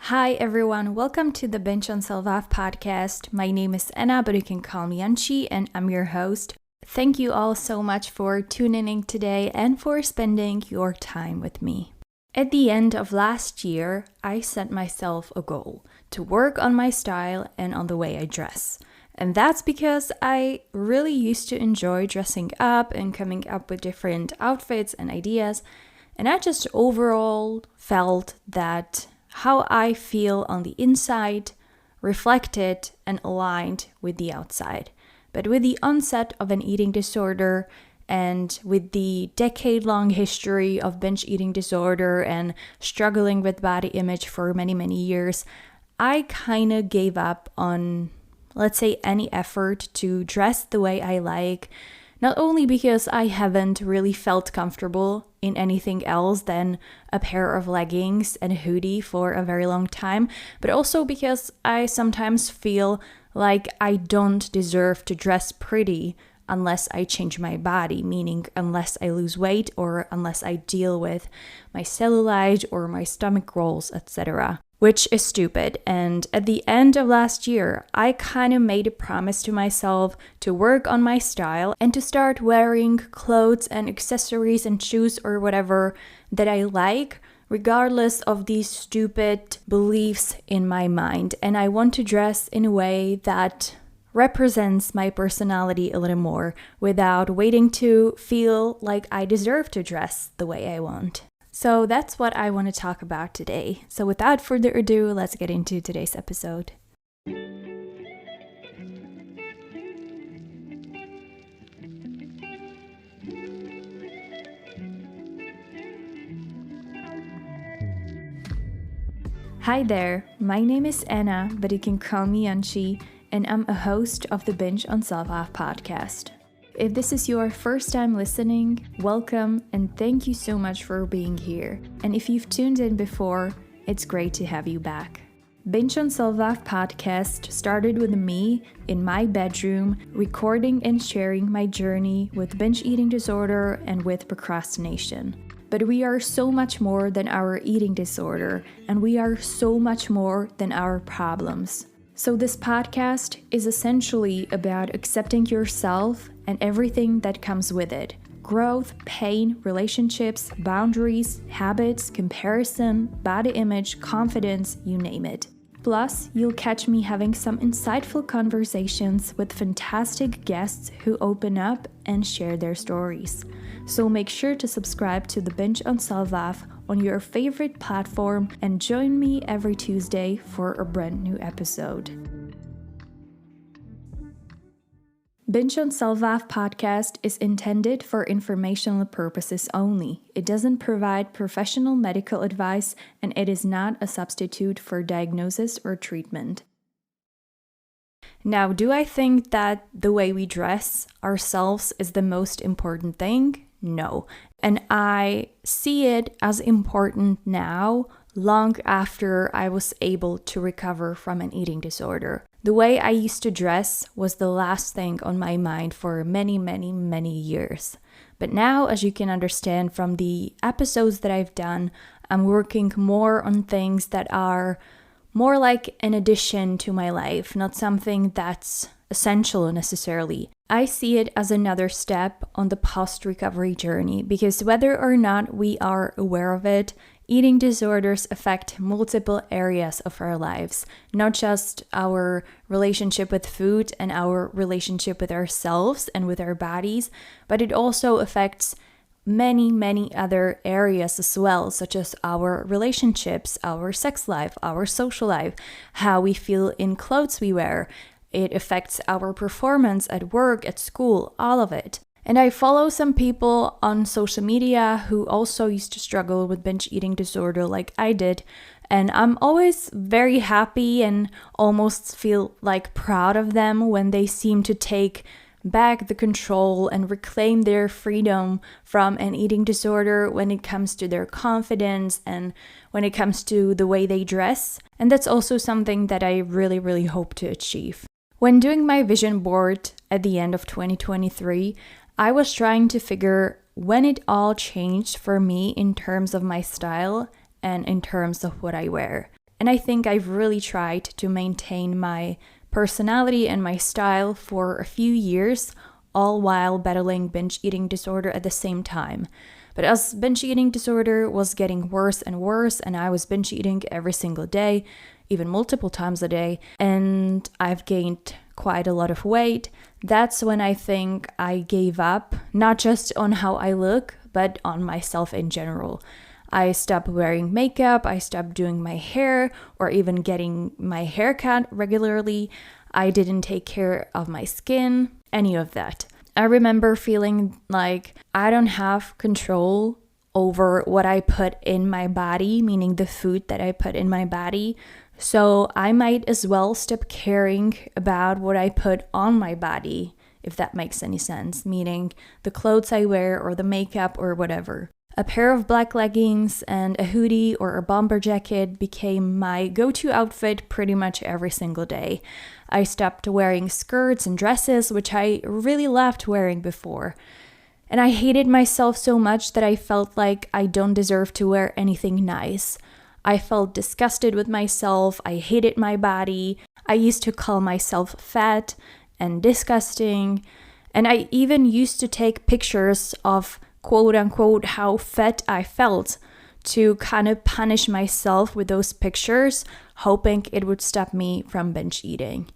Hi everyone, welcome to the Binge on Self-Love podcast. My name is Anna, but you can call me Anchi, and I'm your host. Thank you all so much for tuning in today and for spending your time with me. At the end of last year, I set myself a goal to work on my style and on the way I dress. And that's because I really used to enjoy dressing up and coming up with different outfits and ideas. And I just overall felt that how I feel on the inside reflected and aligned with the outside. But with the onset of an eating disorder and with the decade-long history of binge eating disorder and struggling with body image for many, many years, I kind of gave up on, let's say, any effort to dress the way I like. Not only because I haven't really felt comfortable in anything else than a pair of leggings and a hoodie for a very long time, but also because I sometimes feel like I don't deserve to dress pretty unless I change my body, meaning unless I lose weight or unless I deal with my cellulite or my stomach rolls, etc. Which is stupid. And at the end of last year, I kind of made a promise to myself to work on my style and to start wearing clothes and accessories and shoes or whatever that I like, regardless of these stupid beliefs in my mind. And I want to dress in a way that represents my personality a little more without waiting to feel like I deserve to dress the way I want. So that's what I want to talk about today. So without further ado, let's get into today's episode. Hi there, my name is Anna, but you can call me Anchi, and I'm a host of the Binge on Self-Love podcast. If this is your first time listening, welcome and thank you so much for being here. And if you've tuned in before, it's great to have you back. Binge on Self-Love podcast started with me in my bedroom, recording and sharing my journey with binge eating disorder and with procrastination. But we are so much more than our eating disorder, and we are so much more than our problems. So this podcast is essentially about accepting yourself and everything that comes with it. Growth, pain, relationships, boundaries, habits, comparison, body image, confidence, you name it. Plus, you'll catch me having some insightful conversations with fantastic guests who open up and share their stories. So make sure to subscribe to the Binge on Self-Love on your favorite platform and join me every Tuesday for a brand new episode. Binge on Self-Love podcast is intended for informational purposes only. It doesn't provide professional medical advice, and it is not a substitute for diagnosis or treatment. Now, do I think that the way we dress ourselves is the most important thing? No. And I see it as important now, long after I was able to recover from an eating disorder. The way I used to dress was the last thing on my mind for many, many, many years. But now, as you can understand from the episodes that I've done, I'm working more on things that are more like an addition to my life, not something that's essential necessarily. I see it as another step on the post-recovery journey because whether or not we are aware of it, eating disorders affect multiple areas of our lives, not just our relationship with food and our relationship with ourselves and with our bodies, but it also affects many, many other areas as well, such as our relationships, our sex life, our social life, how we feel in clothes we wear. It affects our performance at work, at school, all of it. And I follow some people on social media who also used to struggle with binge eating disorder like I did. And I'm always very happy and almost feel like proud of them when they seem to take back the control and reclaim their freedom from an eating disorder when it comes to their confidence and when it comes to the way they dress. And that's also something that I really, really hope to achieve. When doing my vision board at the end of 2023, I was trying to figure when it all changed for me in terms of my style and in terms of what I wear. And I think I've really tried to maintain my personality and my style for a few years, all while battling binge eating disorder at the same time. But as binge eating disorder was getting worse and worse, and I was binge eating every single day, even multiple times a day, and I've gained quite a lot of weight, that's when I think I gave up, not just on how I look, but on myself in general. I stopped wearing makeup, I stopped doing my hair, or even getting my hair cut regularly. I didn't take care of my skin, any of that. I remember feeling like I don't have control over what I put in my body, meaning the food that I put in my body. So I might as well stop caring about what I put on my body, if that makes any sense, meaning the clothes I wear or the makeup or whatever. A pair of black leggings and a hoodie or a bomber jacket became my go-to outfit pretty much every single day. I stopped wearing skirts and dresses, which I really loved wearing before. And I hated myself so much that I felt like I don't deserve to wear anything nice. I felt disgusted with myself. I hated my body. I used to call myself fat and disgusting. And I even used to take pictures of quote unquote how fat I felt to kind of punish myself with those pictures, hoping it would stop me from binge eating.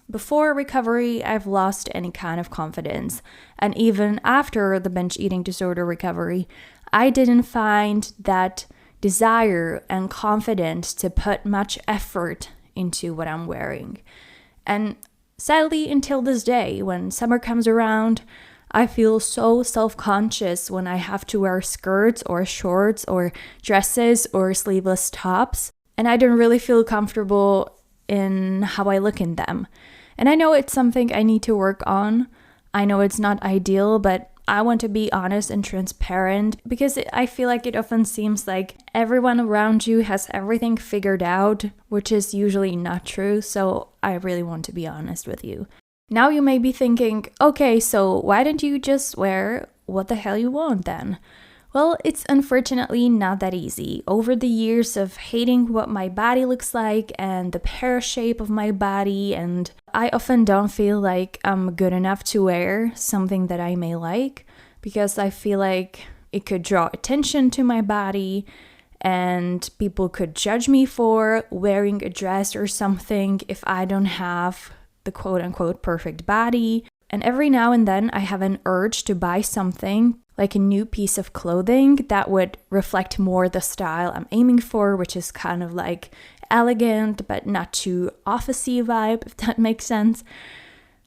Before recovery, I've lost any kind of confidence. And even after the binge eating disorder recovery, I didn't find that desire and confidence to put much effort into what I'm wearing. And sadly, until this day, when summer comes around, I feel so self-conscious when I have to wear skirts or shorts or dresses or sleeveless tops, and I don't really feel comfortable in how I look in them. And I know it's something I need to work on. I know it's not ideal, but I want to be honest and transparent because I feel like it often seems like everyone around you has everything figured out, which is usually not true, so I really want to be honest with you. Now you may be thinking, okay, so why don't you just wear what the hell you want then? Well, it's unfortunately not that easy. Over the years of hating what my body looks like and the pear shape of my body, and I often don't feel like I'm good enough to wear something that I may like because I feel like it could draw attention to my body and people could judge me for wearing a dress or something if I don't have the quote-unquote perfect body. And every now and then I have an urge to buy something like a new piece of clothing that would reflect more the style I'm aiming for, which is kind of like elegant but not too officey vibe, if that makes sense.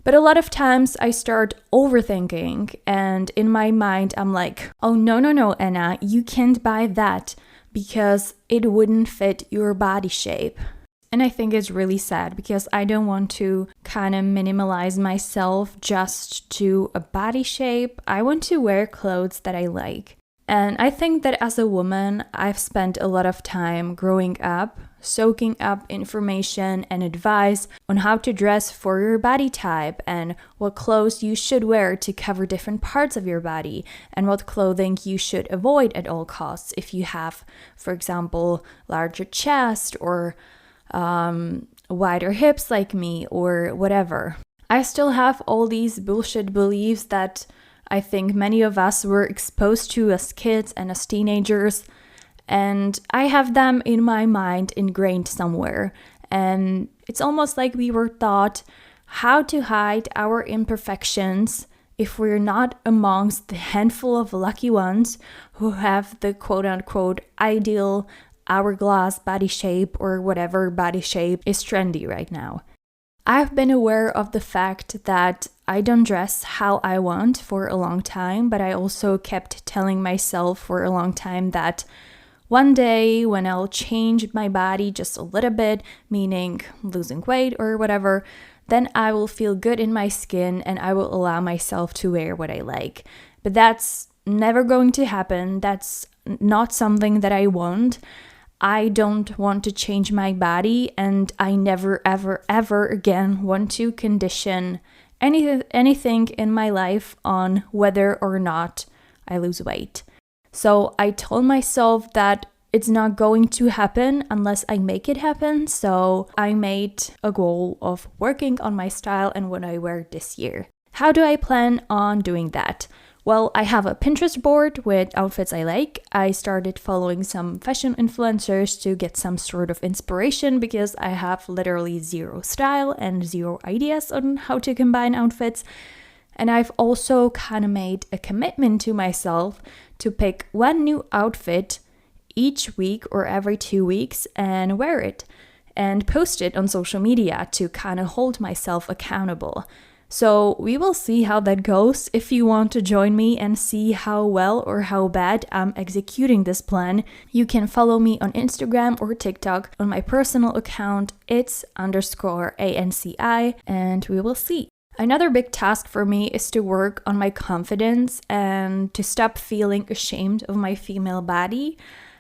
But a lot of times I start overthinking, and in my mind I'm like, oh no, Anna, you can't buy that because it wouldn't fit your body shape. And I think it's really sad because I don't want to kind of minimalize myself just to a body shape. I want to wear clothes that I like. And I think that as a woman, I've spent a lot of time growing up, soaking up information and advice on how to dress for your body type and what clothes you should wear to cover different parts of your body and what clothing you should avoid at all costs if you have, for example, larger chest or wider hips like me or whatever. I still have all these bullshit beliefs that I think many of us were exposed to as kids and as teenagers, and I have them in my mind ingrained somewhere. And it's almost like we were taught how to hide our imperfections if we're not amongst the handful of lucky ones who have the quote-unquote ideal hourglass body shape or whatever body shape is trendy right now. I've been aware of the fact that I don't dress how I want for a long time, but I also kept telling myself for a long time that one day when I'll change my body just a little bit, meaning losing weight or whatever, then I will feel good in my skin and I will allow myself to wear what I like. But that's never going to happen. That's not something that I want. I don't want to change my body, and I never, ever again want to condition anything in my life on whether or not I lose weight. So I told myself that it's not going to happen unless I make it happen. So I made a goal of working on my style and what I wear this year. How do I plan on doing that? Well, I have a Pinterest board with outfits I like. I started following some fashion influencers to get some sort of inspiration because I have literally zero style and zero ideas on how to combine outfits. And I've also kind of made a commitment to myself to pick one new outfit each week or every 2 weeks and wear it and post it on social media to kind of hold myself accountable. So we will see how that goes. If you want to join me and see how well or how bad I'm executing this plan, you can follow me on Instagram or TikTok on my personal account. It's _ANCI, and we will see. Another big task for me is to work on my confidence and to stop feeling ashamed of my female body.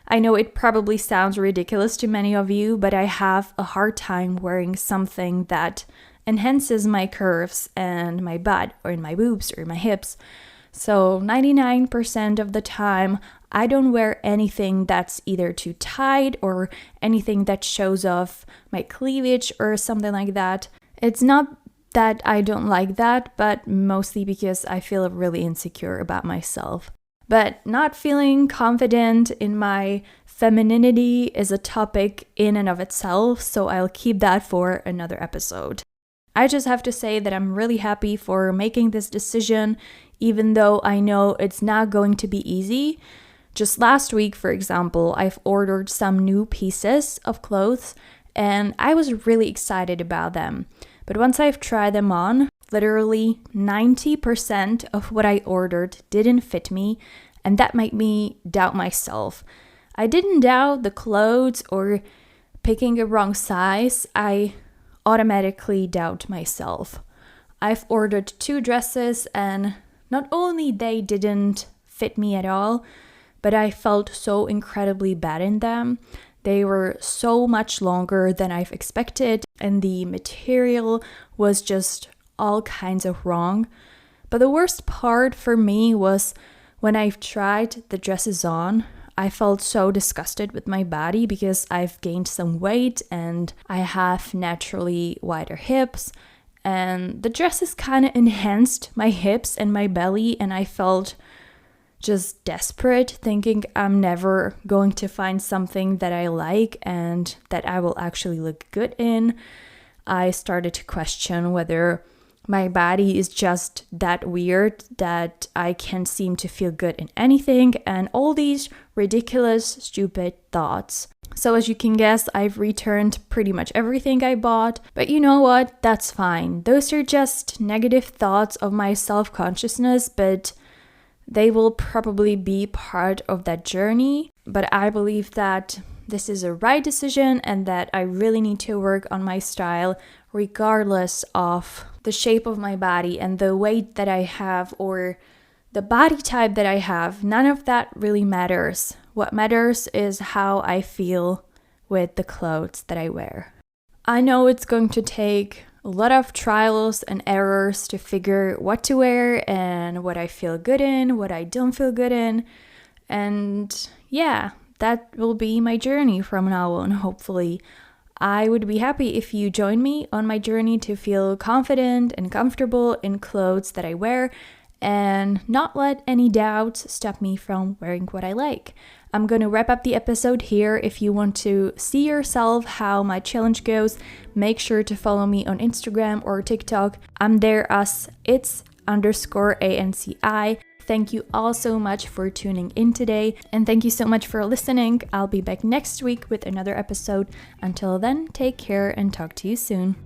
I know it probably sounds ridiculous to many of you, but I have a hard time wearing something that enhances my curves and my butt or in my boobs or my hips. So 99% of the time, I don't wear anything that's either too tight or anything that shows off my cleavage or something like that. It's not that I don't like that, but mostly because I feel really insecure about myself. But not feeling confident in my femininity is a topic in and of itself, so I'll keep that for another episode. I just have to say that I'm really happy for making this decision, even though I know it's not going to be easy. Just last week, for example, I've ordered some new pieces of clothes and I was really excited about them. But once I've tried them on, literally 90% of what I ordered didn't fit me, and that made me doubt myself. I didn't doubt the clothes or picking a wrong size. I automatically doubt myself. I've ordered 2 dresses and not only they didn't fit me at all, but I felt so incredibly bad in them. They were so much longer than I've expected and the material was just all kinds of wrong. But the worst part for me was when I've tried the dresses on, I felt so disgusted with my body because I've gained some weight and I have naturally wider hips. And the dresses kind of enhanced my hips and my belly, and I felt just desperate, thinking I'm never going to find something that I like and that I will actually look good in. I started to question whether my body is just that weird that I can't seem to feel good in anything, and all these ridiculous, stupid thoughts. So as you can guess, I've returned pretty much everything I bought, but you know what? That's fine. Those are just negative thoughts of my self-consciousness, but they will probably be part of that journey. But I believe that this is a right decision and that I really need to work on my style regardless of the shape of my body and the weight that I have or the body type that I have. None of that really matters. What matters is how I feel with the clothes that I wear. I know it's going to take a lot of trials and errors to figure what to wear and what I feel good in, what I don't feel good in. And yeah, that will be my journey from now on, hopefully. I would be happy if you join me on my journey to feel confident and comfortable in clothes that I wear and not let any doubts stop me from wearing what I like. I'm going to wrap up the episode here. If you want to see yourself how my challenge goes, make sure to follow me on Instagram or TikTok. I'm there as its_ANCI. Thank you all so much for tuning in today, and thank you so much for listening. I'll be back next week with another episode. Until then, take care and talk to you soon.